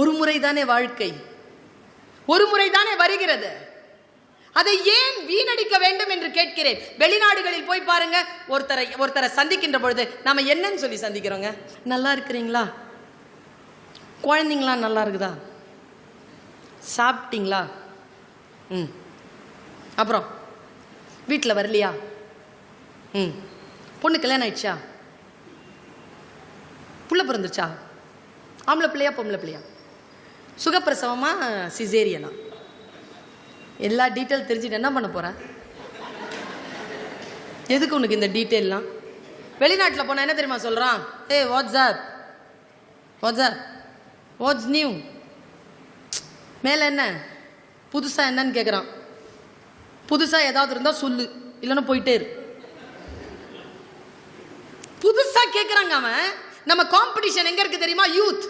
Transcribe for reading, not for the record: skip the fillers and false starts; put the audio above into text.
ஒரு முறைதானே வாழ்க்கை, ஒரு முறைதானே வருகிறது. அதை ஏன் வீணடிக்க வேண்டும் என்று கேட்கிறேன். வெளிநாடுகளில் போய் பாருங்க, ஒருத்தரை சந்திக்கின்ற பொழுது நாம என்னன்னு சொல்லி சந்திக்கிறோங்க? நல்லா இருக்கிறீங்களா, குழந்தைங்களா நல்லா இருக்குதா, சாப்பிட்டீங்களா, அப்புறம் வீட்டில் வரலையா, பொண்ணு கல்யாணம் ஆயிடுச்சா, புள்ள பிறந்துச்சா, ஆம்பளை பிள்ளையா பொம்பளை பிள்ளையா, சுகப்பிரசவமா சிசேரியனா, எல்லா டீட்டெயில் தெரிஞ்சுட்டு என்ன பண்ண போற? எதுக்கு உனக்கு இந்த டீட்டெயில்லாம்? வெளிநாட்டில் போனால் என்ன தெரியுமா சொல்கிறான்? வாட்ஸ் நியூ, மேலே என்ன புதுசாக என்னன்னு கேட்குறான். புதுசாக ஏதாவது இருந்தால் சொல்லு, இல்லைன்னா போயிட்டே இரு. புதுசாக கேட்குறாங்க அவன். நம்ம காம்படிஷன் எங்கே இருக்குது தெரியுமா? யூத்.